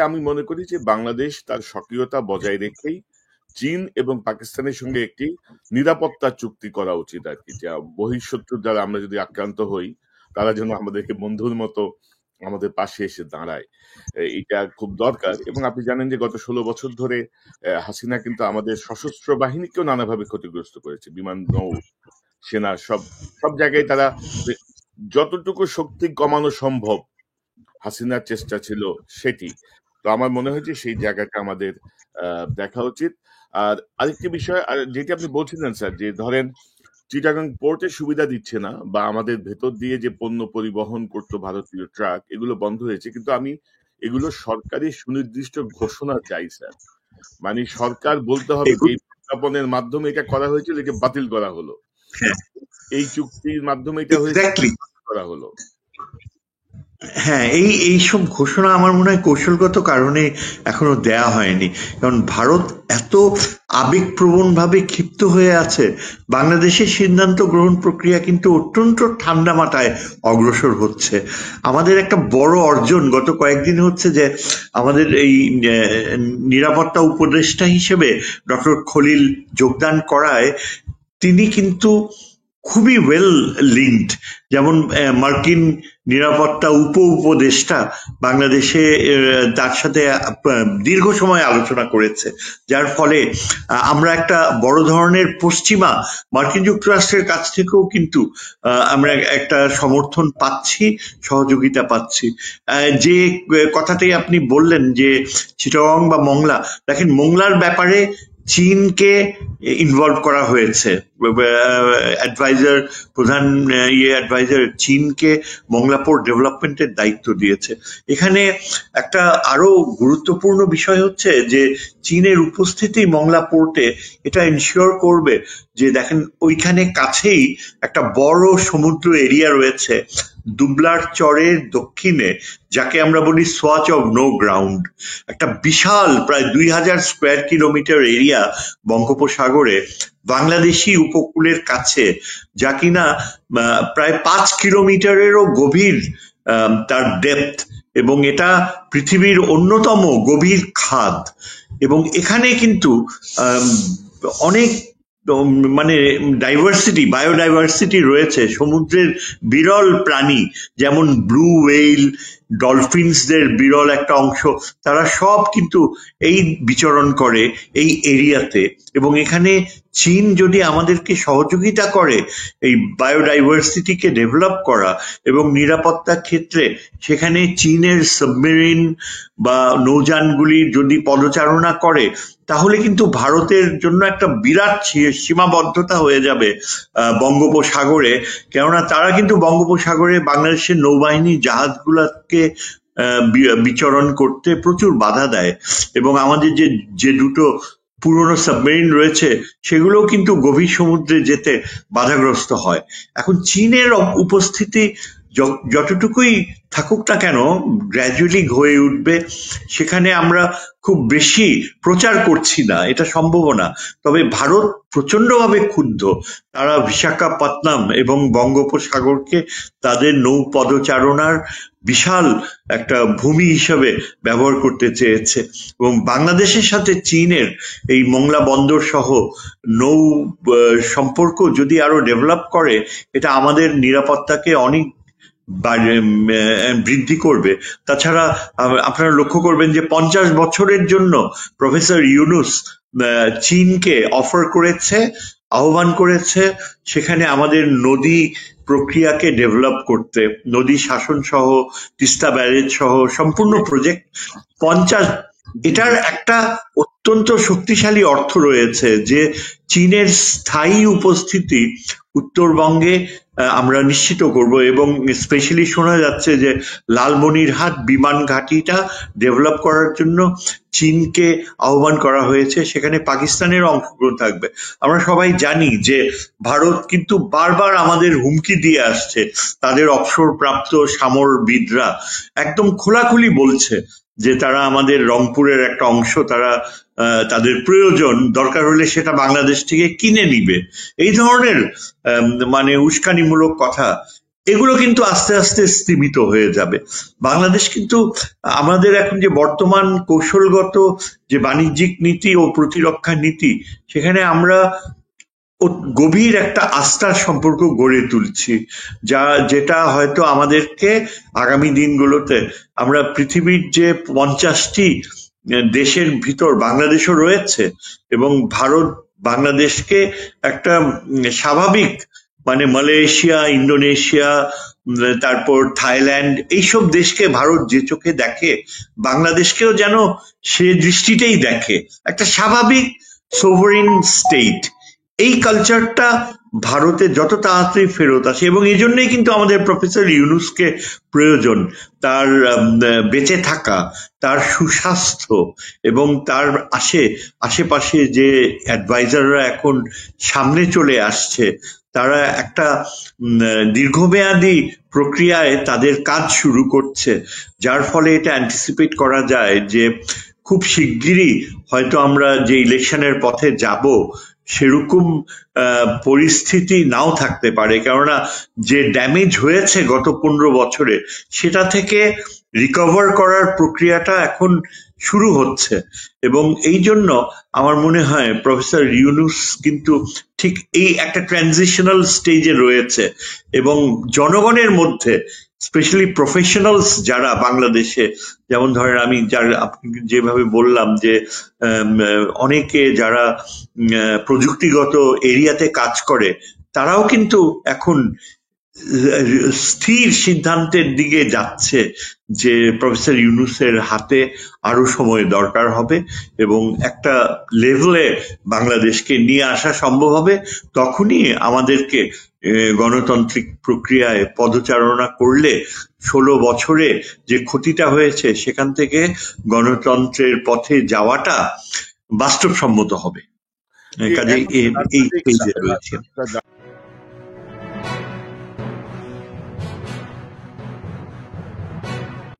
আমি মনে করি যে বাংলাদেশ তার সক্রিয়তা বজায় রেখেই চীন এবং পাকিস্তানের সঙ্গে একটি নিরাপত্তা চুক্তি করা উচিত আর কি, যা বহিঃশত্রুর দ্বারা আমরা যদি আক্রান্ত হই তারা যেন আমাদেরকে বন্ধুর মতো আমাদের পাশে এসে দাঁড়ায়। এটা খুব দরকার। এবং আপনি জানেন যে গত 16 বছর ধরে হাসিনা কিন্তু আমাদের সশস্ত্র বাহিনীকেও নানাভাবে ক্ষতিগ্রস্ত করেছে। বিমান, নৌ সেনা সব সব জায়গায় তারা যতটুকু শক্তি কমানো সম্ভব হাসিনার চেষ্টা ছিল সেটি। তো আমার মনে হয় যে সেই জায়গাটা আমাদের দেখা উচিত। আর আরেকটি বিষয় যেটি আপনি বলছিলেন স্যার, যে ধরেন চিটাগাং পোর্টে সুবিধা দিচ্ছে না বা আমাদের ভেতর দিয়ে যে পণ্য পরিবহন করতো ভারতীয় ট্রাক, এগুলো বন্ধ হয়েছে, কিন্তু আমি এগুলো সরকারি সুনির্দিষ্ট ঘোষণা চাই স্যার। মানে সরকার বলতে হবে যে এই বিজ্ঞাপনের মাধ্যমে এটা করা হয়েছিল, এটা বাতিল করা হলো, এই চুক্তির মাধ্যমে এটা হয়েছে করা হলো। হ্যাঁ, এইসব ঘোষণা আমার মনে হয় কৌশলগত কারণে এখনো দেয়া হয়নি, কারণ ভারত এত আবেগপ্রবণ ভাবে ক্ষিপ্ত হয়ে আছে। বাংলাদেশের সিদ্ধান্ত গ্রহণ প্রক্রিয়া কিন্তু অত্যন্ত ঠান্ডা মাথায় অগ্রসর হচ্ছে। আমাদের একটা বড় অর্জন গত কয়েকদিন হচ্ছে যে আমাদের এই নিরাপত্তা উপদেষ্টা হিসেবে ডক্টর খলিল যোগদান করায় তিনি কিন্তু খুবই ওয়েল লিঙ্কড। যেমন মার্কিন নিরাপত্তা উপদেষ্টা বাংলাদেশে তার সাথে দীর্ঘ সময় আলোচনা করেছে, যার ফলে আমরা একটা বড় ধরনের পশ্চিমা মার্কিন যুক্তরাষ্ট্রের কাছ থেকেও কিন্তু আমরা একটা সমর্থন পাচ্ছি, সহযোগিতা পাচ্ছি। যে কথাটাই আপনি বললেন যে চিটাগং বা মোংলা, দেখেন মোংলার ব্যাপারে চীনকে ইনভলভ করা হয়েছে। অ্যাডভাইজার, প্রধান অ্যাডভাইজার চীনকে মোংলা পোর্ট ডেভেলপমেন্টের দায়িত্ব দিয়েছে। এখানে একটা আরো গুরুত্বপূর্ণ বিষয় হচ্ছে যে চীনের উপস্থিতি মোংলা পোর্টে এটা এনশিওর করবে যে দেখেন ওইখানে কাছেই একটা বড় সমুদ্র এরিয়া রয়েছে দুবলার চরের দক্ষিণে, যাকে আমরা বলি সোয়াচ অফ নো গ্রাউন্ড। একটা বিশাল প্রায় 2000 স্কোয়ার কিলোমিটার এরিয়া বঙ্গোপসাগরে বাংলাদেশি উপকূলের কাছে, যা কিনা প্রায় 5 কিলোমিটারেরও গভীর তার ডেপথ, এবং এটা পৃথিবীর অন্যতম গভীর খাদ। এবং এখানে কিন্তু অনেক মানে ডাইভার্সিটি, বায়োডাইভার্সিটি রয়েছে, সমুদ্রের বিরল প্রাণী যেমন ব্লু ওয়েল, ডলফিনসদের বিরল একটা অংশ, তারা সব কিন্তু এই বিচরণ করে এই এরিয়াতে। এবং এখানে চীন যদি আমাদেরকে সহযোগিতা করে এই বায়োডাইভার্সিটিকে ডেভেলপ করা এবং নিরাপত্তার ক্ষেত্রে, সেখানে চীনের সাবমেরিন বা নৌযানগুলি যদি পদচারণা করে, তাহলে কিন্তু ভারতের জন্য একটা বিরাট সীমাবদ্ধতা হয়ে যাবে বঙ্গোপসাগরে। কেননা তারা কিন্তু বঙ্গোপসাগরে বাংলাদেশের নৌবাহিনী জাহাজগুলোকে বিচরণ করতে প্রচুর বাধা দেয়। এবং আমাদের যে দুটো পুরনো সাবমেরিন রয়েছে সেগুলোও কিন্তু গভীর সমুদ্রে যেতে বাধাগ্রস্ত হয়। এখন চীনের উপস্থিতি যতটুকুই থাকুক না কেন গ্র্যাজুয়ালি হয়ে উঠবে। সেখানে আমরা খুব বেশি প্রচার করছি না, এটা সম্ভব না। তবে ভারত প্রচন্ডভাবে ক্ষুব্ধ। তারা বিশাখাপত্তনম এবং বঙ্গোপসাগরকে তাদের নৌ পদচারণার বিশাল একটা ভূমি হিসাবে ব্যবহার করতে চেয়েছে। এবং বাংলাদেশের সাথে চীনের এই মোংলা বন্দর সহ নৌ সম্পর্ক যদি আরো ডেভেলপ করে, এটা আমাদের নিরাপত্তাকে অনেক বৃদ্ধি করবে। তাছাড়া আপনারা লক্ষ্য করবেন যে 50 বছরের জন্য প্রফেসর ইউনুস চীনকে অফার করেছে, আহ্বান করেছে সেখানে আমাদের নদী প্রক্রিয়াকে ডেভেলপ করতে, নদী শাসন সহ, তিস্তা ব্যারেজ সহ সম্পূর্ণ প্রজেক্ট 50। এটার একটা অত্যন্ত শক্তিশালী অর্থ রয়েছে যে চীনের স্থায়ী উপস্থিতি উত্তরবঙ্গে আমরা নিশ্চিত করব। এবং স্পেশালি শোনা যাচ্ছে যে লালমনিরহাট বিমান ঘাঁটিটা ডেভেলপ করার জন্য চীনকে আহ্বান করা হয়েছে, সেখানে পাকিস্তানের অংশগ্রহণ থাকবে। আমরা সবাই জানি যে ভারত কিন্তু বারবার আমাদের হুমকি দিয়ে আসছে, তাদের অবসরপ্রাপ্ত সামরবিদরা একদম খোলাখুলি বলছে যে তারা আমাদের রংপুরের একটা অংশ তারা তাদের প্রয়োজন, দরকার হলে সেটা বাংলাদেশ থেকে কিনে নিবে। এই ধরনের মানে উস্কানিমূলক কথা এগুলো কিন্তু আস্তে আস্তে স্তীমিত হয়ে যাবে। বাংলাদেশ কিন্তু আমাদের এখন যে বর্তমান কৌশলগত যে বাণিজ্যিক নীতি ও প্রতিরক্ষা নীতি, সেখানে আমরা গভীর একটা আস্থার সম্পর্ক গড়ে তুলছি, যেটা হয়তো আমাদেরকে আগামী দিনগুলোতে আমরা পৃথিবীর যে 50টি দেশের ভিতর বাংলাদেশও রয়েছে, এবং ভারত বাংলাদেশকে একটা স্বাভাবিক, মানে মালয়েশিয়া, ইন্দোনেশিয়া, তারপর থাইল্যান্ড, এইসব দেশকে ভারত যে চোখে দেখে, বাংলাদেশকেও যেন সে দৃষ্টিতেই দেখে, একটা স্বাভাবিক সোভারিন স্টেট। এই কালচারটা ভারতে যত তাড়াতাড়ি ফেরত আসে, এবং এই জন্যই কিন্তু আমাদের প্রফেসর ইউনূসকে প্রয়োজন। তার বেঁচে থাকা, তার সুস্বাস্থ্য, এবং তার আশেপাশে যে অ্যাডভাইজাররা এখন সামনে চলে আসছে, তারা একটা দীর্ঘমেয়াদী প্রক্রিয়ায় তাদের কাজ শুরু করছে, যার ফলে এটা অ্যান্টিসিপেট করা যায় যে খুব শিগগিরই হয়তো আমরা যে ইলেকশনের পথে যাব, সেরকম পরিস্থিতি নাও থাকতে পারে। কেননা যে ড্যামেজ হয়েছে গত 15 বছরে, সেটা থেকে রিকভার করার প্রক্রিয়াটা এখন শুরু হচ্ছে। এবং এই জন্য আমার মনে হয় প্রফেসর ইউনূস কিন্তু ঠিক এই একটা ট্রানজিশনাল স্টেজে রয়েছে, এবং জনগণের মধ্যে স্পেশালি প্রফেশনালস যারা বাংলাদেশে, যেমন ধরেন আমি আপনি যেভাবে বললাম যে অনেকে যারা প্রযুক্তিগত এরিয়াতে কাজ করে, তারাও কিন্তু এখন স্থির সিদ্ধান্তের দিকে যাচ্ছে যে প্রফেসর ইউনূসের হাতে আরো সময় দরকার হবে, এবং একটা লেভেলে বাংলাদেশকে নিয়ে আসা সম্ভব হবে। তখনই আমাদেরকে গণতান্ত্রিক প্রক্রিয়ায় পদচারণা করলে 16 বছরে যে ক্ষতিটা হয়েছে, সেখান থেকে গণতন্ত্রের পথে যাওয়াটা বাস্তবসম্মত হবে। কাজে এই পেজে রয়েছে।